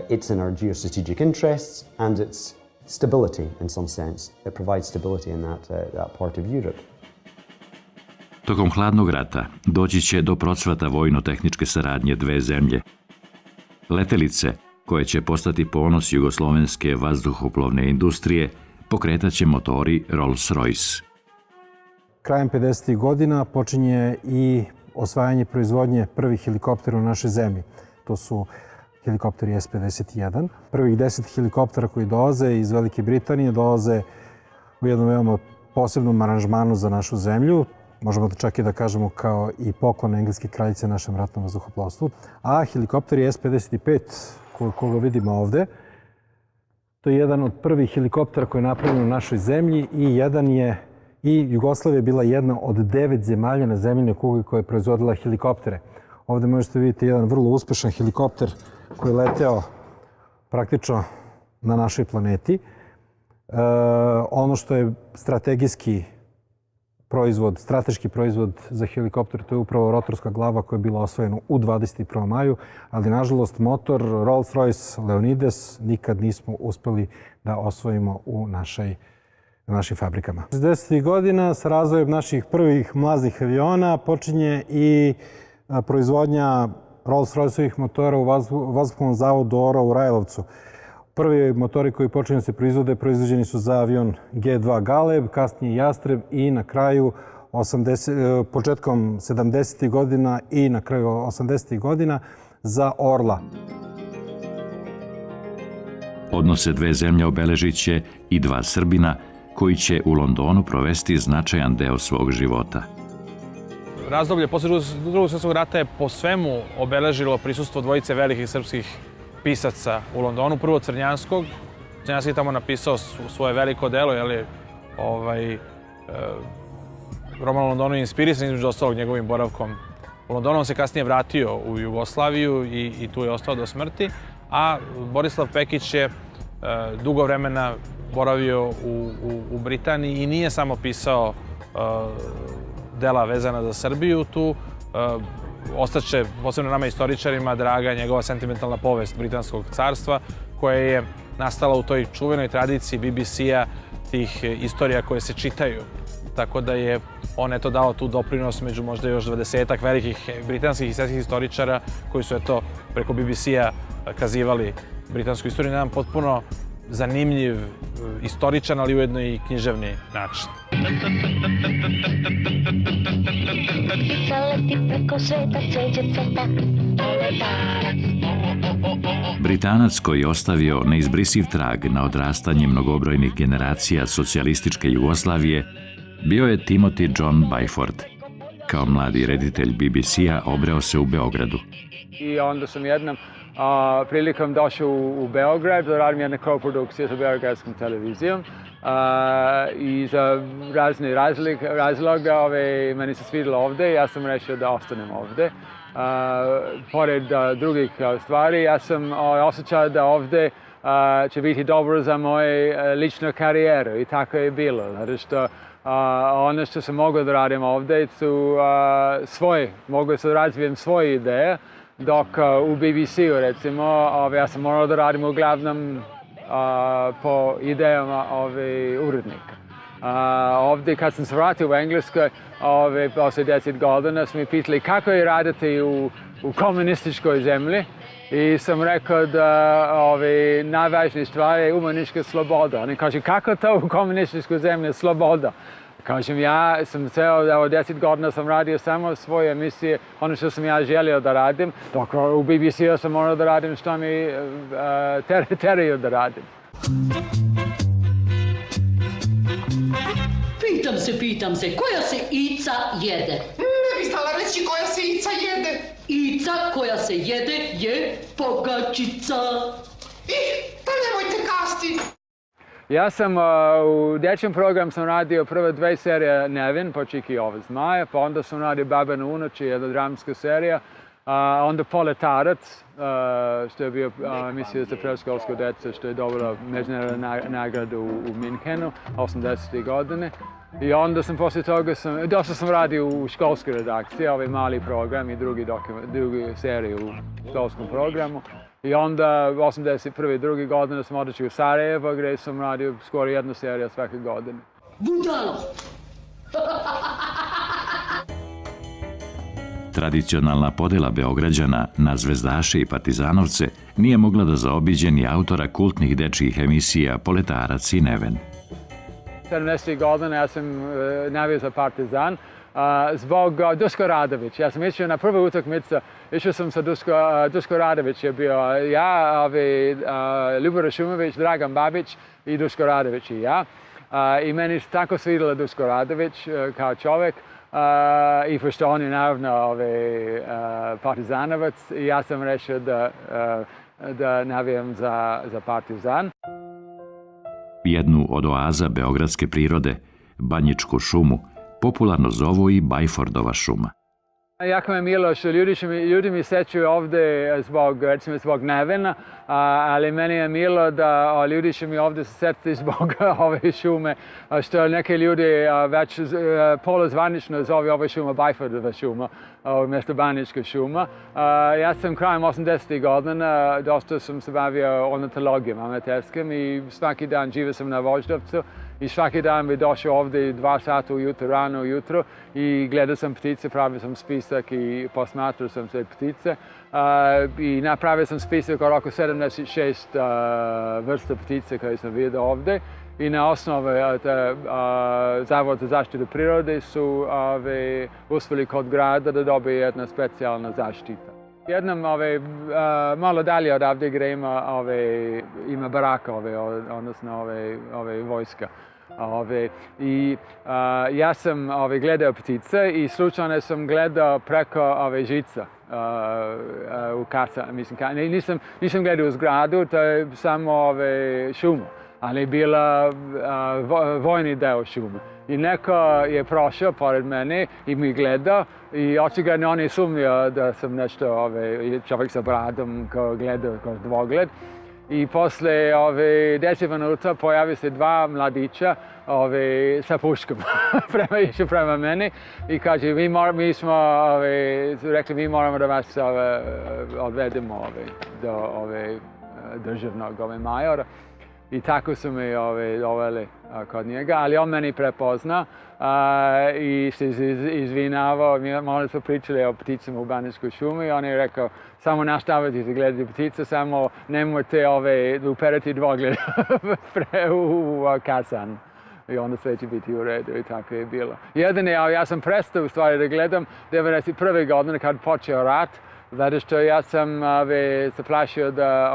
it's in our geostrategic interests and it's stability in some sense. It provides stability in that part of Europe. Tokom hladnog rata doći će do procvata vojno-tehničke saradnje dve zemlje. Letelice, koje će postati ponos jugoslovenske vazduhoplovne industrije, pokretaće motori Rolls-Royce. Krajem 50. godina počinje i osvajanje proizvodnje prvih helikoptera u našoj zemlji. To su helikopteri S-51. Prvih 10 helikoptera koji dolaze iz Velike Britanije dolaze u jednom veoma posebnom aranžmanu za našu zemlju. Možemo da čak i da kažemo kao i poklon engleske kraljice našem ratnom vazduhoplovstvu. A helikopteri S-55, koga vidimo ovde, to je jedan od prvih helikoptera koji je napravljen u našoj zemlji i Jugoslavija je bila jedna od 9 zemalja na zemljinoj kugli koja je proizvodila helikoptere. Ovde možete vidjeti jedan vrlo uspešan helikopter koji je leteo praktično na našoj planeti. Ono što je strateški proizvod za helikopter, to je upravo rotorska glava koja je bila osvojena u 21. maju, ali nažalost motor Rolls-Royce Leonidas nikad nismo uspeli da osvojimo u našim fabrikama. 60. godina sa razvojem naših prvih mlaznih aviona počinje i proizvodnja Rolls-Royceovih motora u vazduhoplovnom zavodu Ora u Rajlovcu. Prvi motori koji počinju da se proizvode, proizvođeni su za avion G2 Galeb, kasnije Jastreb i na kraju početkom 70. godina i na kraju 80. godina za Orla. Odnose dve zemlje obeležit će i dva Srbina koji će u Londonu provesti značajan deo svog života. Razdoblje posle Drugog svjetskog rata je po svemu obeležilo prisustvo dvojice velikih srpskih pisaca u Londonu. Prvo Crnjanskog. Crnjanski je tamo napisao svoje veliko delo, roman o Londonu je inspirisan između ostalog njegovim boravkom u Londonu. On se kasnije vratio u Jugoslaviju i tu je ostao do smrti. A Borislav Pekić je dugo vremena boravio u Britaniji i nije samo pisao dela vezana za Srbiju. Tu ostaće, posebno nama istoričarima, draga njegova sentimentalna povest Britanskog carstva, koja je nastala u toj čuvenoj tradiciji BBC-a, tih istorija koje se čitaju. Tako da je on dao tu doprinos među možda još 20-ak velikih britanskih i svetskih istoričara koji su preko BBC-a kazivali britansku istoriju na jedan potpuno zanimljiv, istoričan, ali ujedno i književni način. Britanac koji je ostavio neizbrisiv trag na odrastanje mnogobrojnih generacija socijalističke Jugoslavije bio je Timothy John Byford. Kao mladi reditelj BBC-a obreo se u Beogradu. I onda sam jednom prilikom došao u Beograd da radim jedne koprodukcije sa beogradskom televizijom. I za razne razloga meni se svidjelo ovde i ja sam rešio da ostanem ovde. Pored drugih stvari, ja sam osjećao da ovde će biti dobro za moju ličnu karijeru i tako je bilo. Zato što ono što sam mogao da radim ovde su mogu da razvijem svoje ideje, dok u BBC-u recimo ja sam morao da radim uglavnom po idejama urednika. Ovde kad sam se vratio u Engleskoj, posle 10 godina su mi pitali kako je raditi u komunističkoj zemlji i sam rekao da najvažnija stvar je umanička sloboda. Oni kažu kako to u komunističkoj zemlji je sloboda? Kažem, ja sam ceo 10 godina sam radio samo svoje emisije, ono što sam ja želio da radim, dok u BBC-u sam morao da radim što mi teraju da radim. Pitam se, koja se Ica jede? Ne bi znala reći koja se Ica jede. Ica koja se jede je pogačica. Pa nemojte kasti. Ja sam u dječjem programu sam radio prve 2 serije Nevin, pa Čiki ova zmaja, pa onda sam radio Baba na unoći, jedna dramska serija, onda Poletarac, što je bio emisija za predškolsko djecu, što je dobila međunarodnu nagradu u Minhenu, 80. godine. I onda sam posle toga, dosta sam radio u školskoj redakciji, ovaj mali program i drugi serije u školskom programu. I onda 81. i 2. godine sam otišao u Sarajevo, gdje sam radio skoro jednu seriju svake godine. Budalo! Tradicionalna podela Beograđana na zvezdaše i partizanovce nije mogla da zaobiđe ni autora kultnih dečjih emisija Poletarac i Neven. 70. godine ja sam navio za Partizan zbog Duško Radović. Ja sam išao na prvu utakmicu, išao sam sa Duško Radović je bio ja, Ljubomir Šumović, Dragan Babić i Duško Radović i ja. I meni se tako svidjela Duško Radović kao čovjek i pošto on je naravno partizanovac i ja sam rešio da navijam za Partizan. Jednu od oaza beogradske prirode, Banjičku šumu, popularno zovu i Byfordova šuma. Jako me milo što ljudi mi sećaju ovde zbog Nevena, ali meni je milo da ljudi će mi ovde se setiti zbog ove šume, što neki ljudi već poluzvanično zove ove šuma Byfordova šuma, umjesto Banjička šuma. Ja sam krajem 80. godina, dosta sam se bavio ornitologijom amaterskim i svaki dan živio sam na Voždovcu I svaki dan bi došao ovdje 2 sata ujutro, rano ujutro i gledao sam ptice, pravio sam spisak i posmatrao sam sve ptice. I napravio sam spisak od oko 76 vrsta ptice koje sam vidio ovdje. I na osnovu Zavod za zaštitu prirode su uspjeli kod grada da dobije jedna specijalna zaštita. Jednom malo dalje odavde gdje ima baraka, odnosno vojska. I ja sam gledao ptice i slučajno sam gledao preko žica u kasa. Nisam gledao u zgradu, to je samo šuma, ali je bila vojni deo šume. I neko je prošao pored mene i mi gledao i očigledno on je sumnio da sam nešto, čovjek sa bradom ko gledao kroz dvogled. I posle 10 minuta pojavi se 2 mladića sa puškom išli prema meni i kaže mi smo rekli mi moramo da vas odvedemo do državnog majora. I tako su me doveli kod njega, ali on meni prepozna i se izvinavao. Malo smo pričali o pticama u Banijskoj šumi i on je rekao samo nastavite se gledati ptice, samo nemojte uperiti dvogled u kasan. I onda sve će biti u redu i tako je bilo. Ja sam prestao u stvari da gledam 1991. godine kad počeo rat, zato što ja sam se plašio da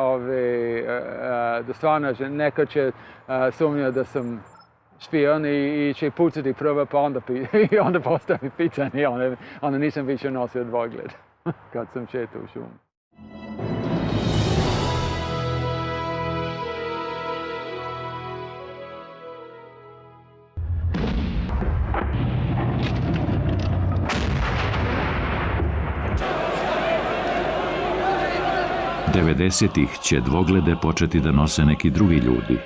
stvarno neko će sumnjati da sam špion i će pucati prvo pa onda postavi pitanje. Onda nisam više nosio dvogled kad sam šetao u šumu. '90-ih će dvoglede početi da nose neki drugi ljudi.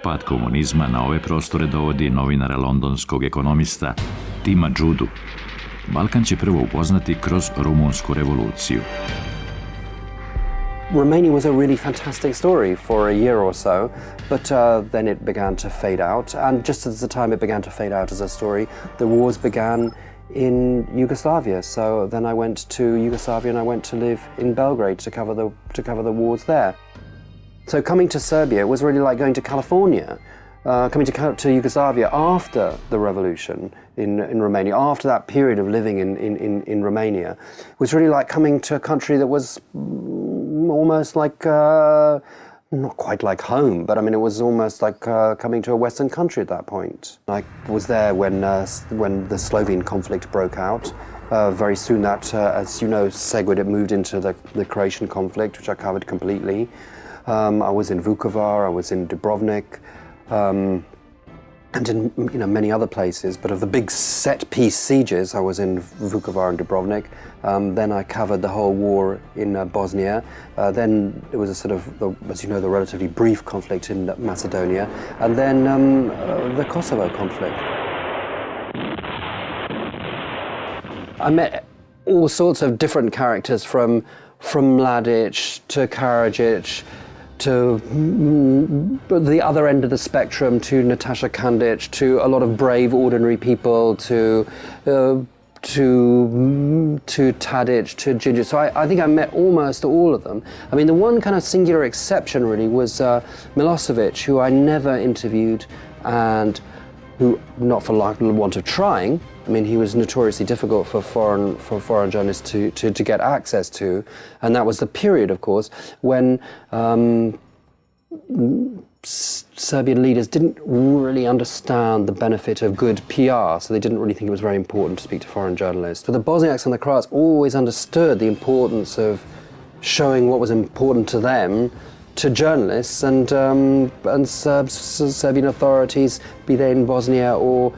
Pad komunizma na ove prostore dovodi novinara londonskog ekonomista Tima Judu. Balkan će prvo upoznati kroz Rumunsku revoluciju. Romania was a really fantastic story for a year or so, but then it began to fade out. And just at the time it began to fade out as a story, the wars began in Yugoslavia. So then I went to Yugoslavia and I went to live in Belgrade to cover the wars there. So coming to Serbia was really like going to California. Coming to Yugoslavia after the revolution in Romania, after that period of living in Romania, was really like coming to a country that was almost like, not quite like home, but I mean it was almost like coming to a Western country at that point. I was there when the Slovene conflict broke out. Very soon that, as you know, segued, it moved into the Croatian conflict, which I covered completely. I was in Vukovar, I was in Dubrovnik, and in many other places, but of the big set-piece sieges, I was in Vukovar and Dubrovnik. Then I covered the whole war in Bosnia. Then it was a sort of, as you know, the relatively brief conflict in Macedonia, and then the Kosovo conflict. I met all sorts of different characters from Mladic to Karadzic, to the other end of the spectrum, to Natasha Kandic, to a lot of brave, ordinary people, to Tadic, to Djindjic. So I think I met almost all of them. I mean, the one kind of singular exception really was Milosevic, who I never interviewed, and who, not for want of trying, I mean, he was notoriously difficult for foreign journalists to get access to, and that was the period, of course, when Serbian leaders didn't really understand the benefit of good PR, so they didn't really think it was very important to speak to foreign journalists. But the Bosniaks and the Croats always understood the importance of showing what was important to them to journalists, and Serbian authorities, be they in Bosnia or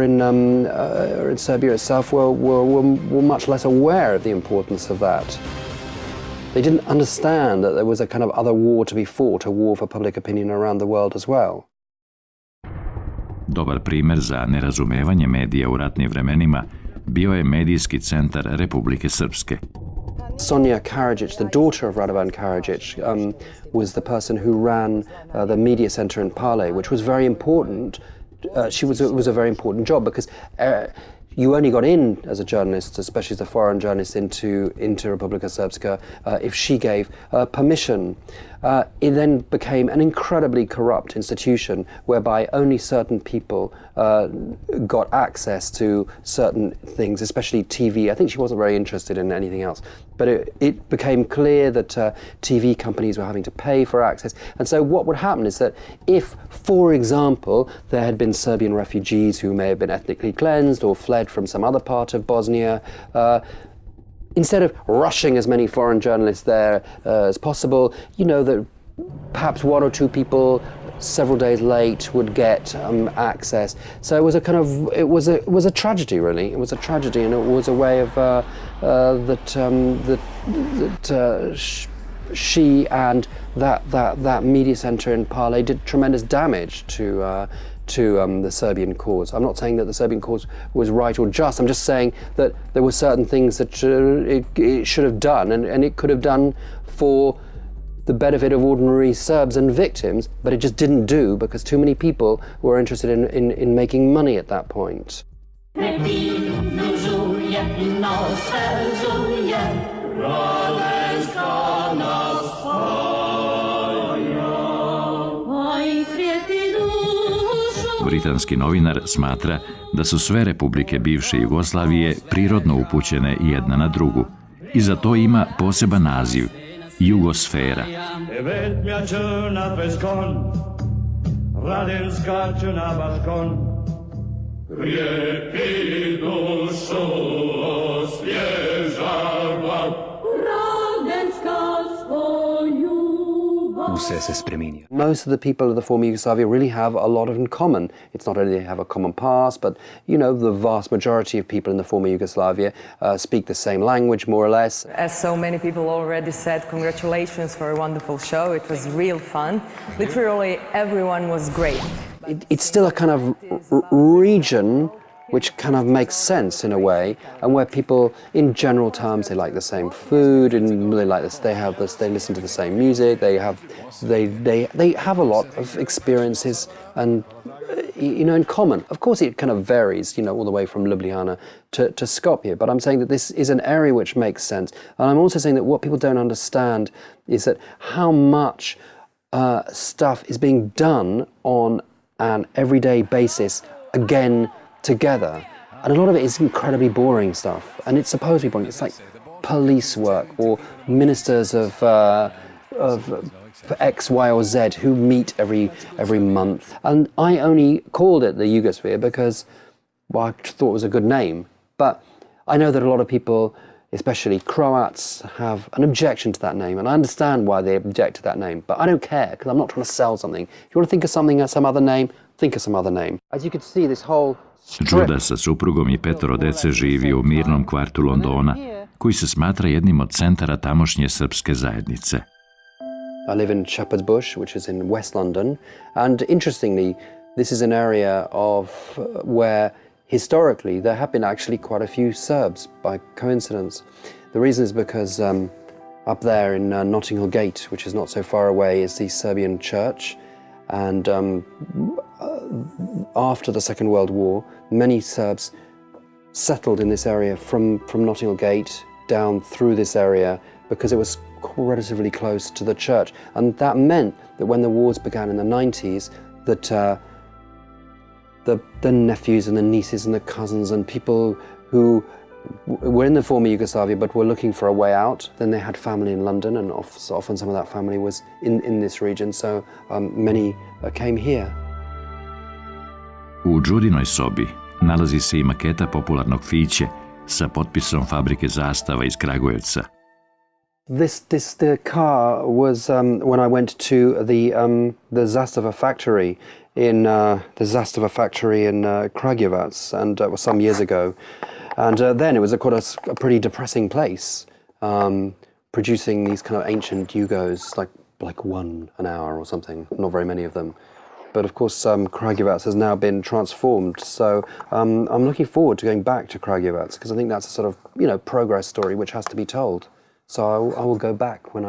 in Serbia itself, were much less aware of the importance of that. They didn't understand that there was a kind of other war to be fought, a war for public opinion around the world as well. Dobar primer za nerazumevanje medija u ratnim vremenima bio je medijski centar Republike Srpske. Sonja Karadzic, the daughter of Radovan Karadzic, was the person who ran the media center in Pale, which was very important. It was a very important job because you only got in as a journalist, especially as a foreign journalist, into Republika Srpska if she gave permission. It then became an incredibly corrupt institution whereby only certain people got access to certain things, especially TV. I think she wasn't very interested in anything else. But it became clear that TV companies were having to pay for access. And so what would happen is that if, for example, there had been Serbian refugees who may have been ethnically cleansed or fled from some other part of Bosnia, instead of rushing as many foreign journalists there as possible, that perhaps one or two people several days late would get access. So it was it was a tragedy, really. It was a tragedy, and it was a way of she and that media center in Pale did tremendous damage to the Serbian cause. I'm not saying that the Serbian cause was right or just. I'm just saying that there were certain things that it should have done, and it could have done for the benefit of ordinary Serbs and victims, but it just didn't do because too many people were interested in making money at that point. Britanski novinar smatra da su sve republike bivše Jugoslavije prirodno upućene jedna na drugu i za to ima poseban naziv – Jugosfera. Most of the people of the former Yugoslavia really have a lot in common. It's not only they have a common past, but the vast majority of people in the former Yugoslavia speak the same language, more or less. As so many people already said, congratulations for a wonderful show. It was real fun. Literally everyone was great. It's still a kind of region which kind of makes sense in a way, and where people, in general terms, they like the same food, and they like this. They listen to the same music. They have a lot of experiences, and in common. Of course, it kind of varies, all the way from Ljubljana to Skopje. But I'm saying that this is an area which makes sense, and I'm also saying that what people don't understand is that how much stuff is being done on an everyday basis again. Together, and a lot of it is incredibly boring stuff, and it's supposed to be boring. It's like police work or ministers of X, Y, or Z who meet every month. And I only called it the Yugosphere because, I thought it was a good name. But I know that a lot of people, especially Croats, have an objection to that name, and I understand why they object to that name. But I don't care because I'm not trying to sell something. If you want to think of something, some other name, think of some other name. As you can see, this whole Judah sa suprugom i 5 dece živi u mirnom kvartu Londona, koji se smatra jednim od centara tamošnje srpske zajednice. I live in Shepherd's Bush, which is in West London, and interestingly, this is an area of where historically there have been actually quite a few Serbs by coincidence. The reason is because up there in Notting Hill Gate, which is not so far away, is the Serbian church, and after the Second World War, many Serbs settled in this area from Notting Hill Gate down through this area because it was relatively close to the church. And that meant that when the wars began in the 90s, that the nephews and the nieces and the cousins and people who were in the former Yugoslavia but were looking for a way out, then they had family in London, and often some of that family was in this region, so many came here. U Đudinoj sobi nalazi se i maketa popularnog fiće sa potpisom fabrike zastava iz Kragujevca. The car was when I went to the Zastava factory in Kragujevac, and it was some years ago. And then it was quite a pretty depressing place, producing these kind of ancient Yugos, like one an hour or something. Not very many of them. But of course, Kragujevac has now been transformed. So I'm looking forward to going back to Kragujevac because I think that's a sort of progress story which has to be told. So I will go back when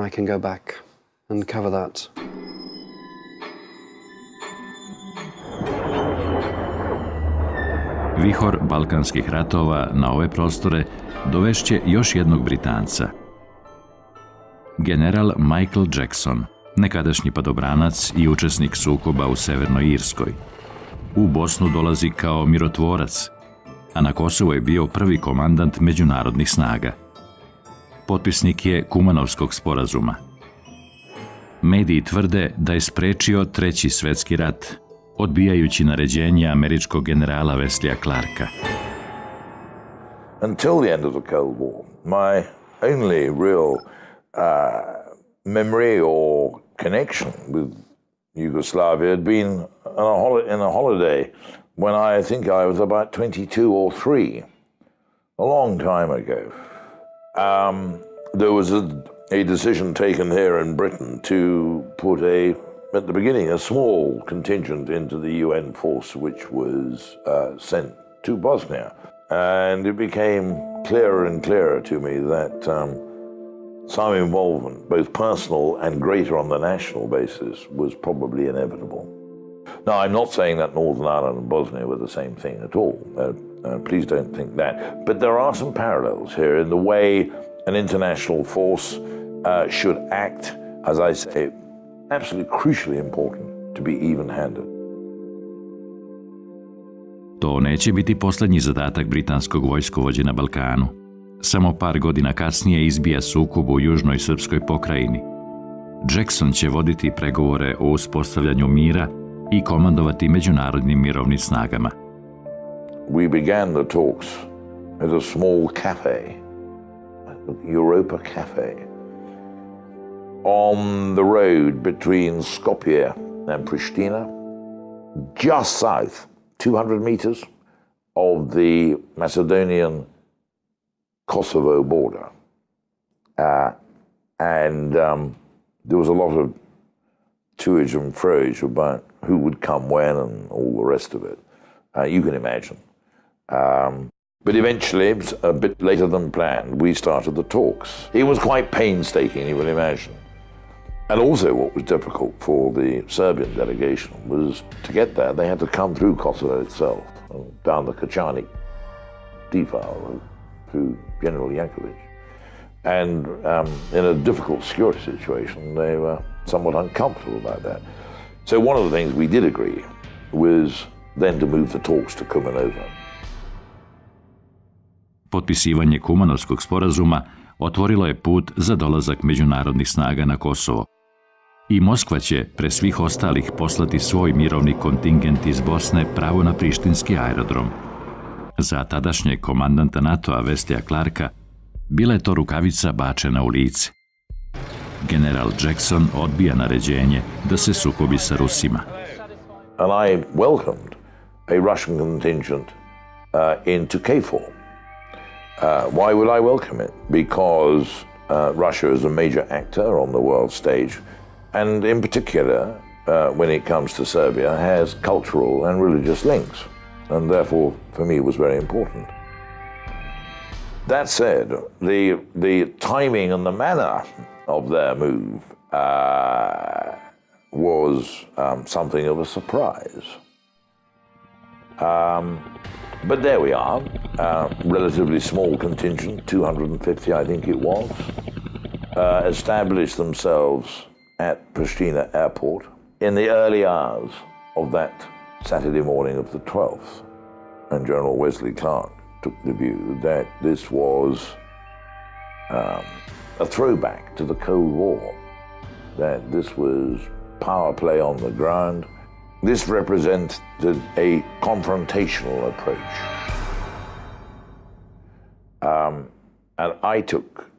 I can go back and cover that. Vihor balkanskih ratova na ove prostore dovešće još jednog Britanca. General Michael Jackson, nekadašnji padobranac i učesnik sukoba u Severnoj Irskoj. U Bosnu dolazi kao mirotvorac, a na Kosovu je bio prvi komandant međunarodnih snaga. Potpisnik je Kumanovskog sporazuma. Mediji tvrde da je sprečio Treći svjetski rat, odbijajući naređenje američkog generala Wesleya Clarka. Until the end of the Cold War, my only real memory or connection with Yugoslavia had been in a holiday when I think I was about 22 or 3, a long time ago. There was a decision taken here in Britain to put at the beginning, a small contingent into the UN force which was sent to Bosnia. And it became clearer and clearer to me that some involvement, both personal and greater on the national basis, was probably inevitable. Now, I'm not saying that Northern Ireland and Bosnia were the same thing at all. Please don't think that. But there are some parallels here in the way an international force should act, as I say, absolutely crucially important to be even-handed. To neće biti posljednji zadatak britanskog vojskovođe na Balkanu. Samo par godina kasnije izbija sukob u južnoj srpskoj pokrajini. Jackson će voditi pregovore o uspostavljanju mira i komandovati međunarodnim mirovnim snagama. We began the talks at a small cafe, Europa Cafe, on the road between Skopje and Pristina, just south, 200 meters, of the Macedonian-Kosovo border. And there was a lot of toage and froge about who would come when and all the rest of it. You can imagine. But eventually, a bit later than planned, we started the talks. It was quite painstaking, you will imagine. And also what was difficult for the Serbian delegation was to get there, they had to come through Kosovo itself, down the Kačanik defile through General Jankovic. And in a difficult security situation, they were somewhat uncomfortable about that. So one of the things we did agree was then to move the talks to Kumanova. Potpisivanje Kumanovskog sporazuma otvorilo je put za dolazak međunarodnih snaga na Kosovo. I Moskva će pre svih ostalih poslati svoj mirovni kontingent iz Bosne pravo na prištinski aerodrom. Za tadašnjeg komandanta NATO-a Wesleya Clarka bila je to rukavica bačena u lice. General Jackson odbija naređenje da se sukobi sa Rusima. And I welcomed a Russian contingent into KFOR. Why would I welcome it? Because Russia is a major actor on the world stage, and in particular, when it comes to Serbia, has cultural and religious links, and therefore, for me, it was very important. That said, the timing and the manner of their move was something of a surprise. But there we are, relatively small contingent, 250 I think it was, established themselves at Pristina Airport in the early hours of that Saturday morning of the 12th. And General Wesley Clark took the view that this was a throwback to the Cold War, that this was power play on the ground. This represented a confrontational approach. And I took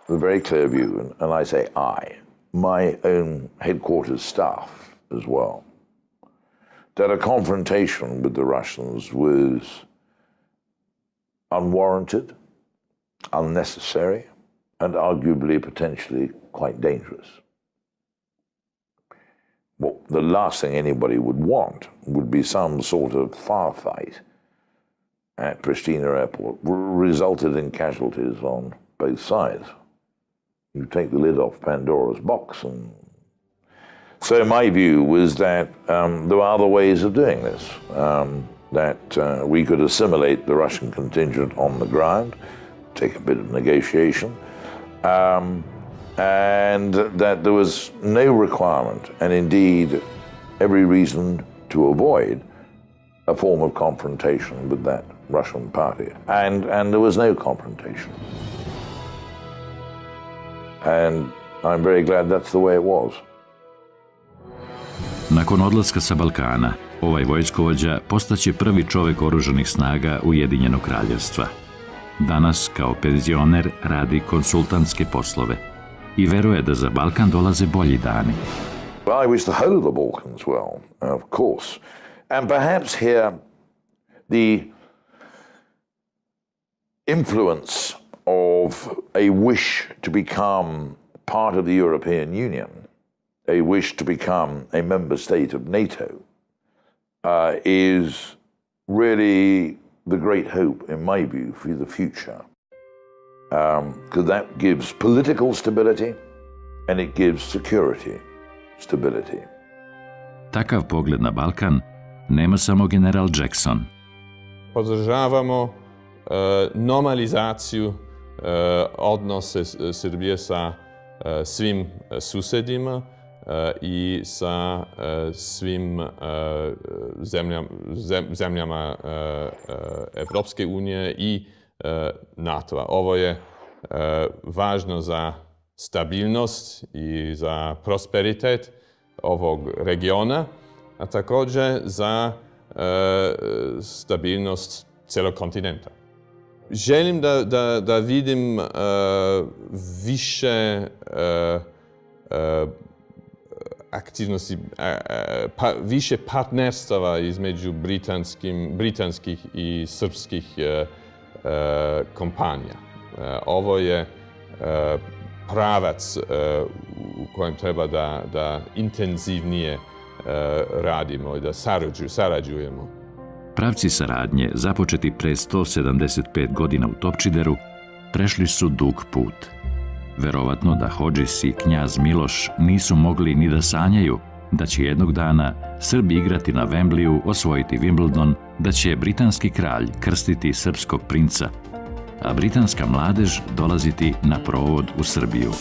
the very clear view, and I say my own headquarters staff as well, that a confrontation with the Russians was unwarranted, unnecessary, and arguably potentially quite dangerous. Well, the last thing anybody would want would be some sort of firefight at Pristina Airport, resulted in casualties on both sides. You take the lid off Pandora's box, and so my view was that there were other ways of doing this, that we could assimilate the Russian contingent on the ground, take a bit of negotiation, and that there was no requirement, and indeed every reason to avoid a form of confrontation with that Russian party. And there was no confrontation. And I'm very glad that's the way it was. Nakon odlaska sa Balkana, ovaj vojskovođa postaće prvi čovek oružanih snaga Ujedinjenog kraljevstva. Danas, kao penzioner, radi konsultantske poslove i veruje da za Balkan dolaze bolji dani. Well, I wish the whole of the Balkans well, of course. And perhaps here the influence of a wish to become part of the European Union, a wish to become a member state of NATO, is really the great hope, in my view, for the future. Because that gives political stability and it gives security stability. Takav pogled na Balkan nema samo general Jackson. Podržavamo normalizaciju odnose Srbije sa svim susedima i sa svim zemljama Evropske unije i NATO-a. Ovo je važno za stabilnost i za prosperitet ovog regiona, a također za stabilnost celog kontinenta. Želim da vidim više aktivnosti, više partnerstava između britanskih i srpskih kompanija. Ovo je pravac u kojem treba da intenzivnije radimo i da sarađujemo. Pravci saradnje, započeti pre 175 godina u Topčideru, prešli su dug put. Verovatno da Hodžis i knjaz Miloš nisu mogli ni da sanjaju da će jednog dana Srbi igrati na Wembleyu, osvojiti Wimbledon, da će britanski kralj krstiti srpskog princa, a britanska mladež dolaziti na provod u Srbiju.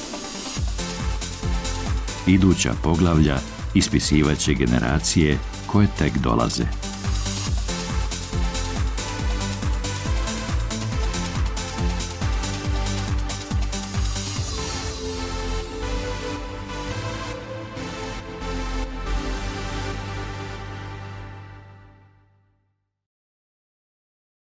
Iduća poglavlja ispisivaće generacije koje tek dolaze.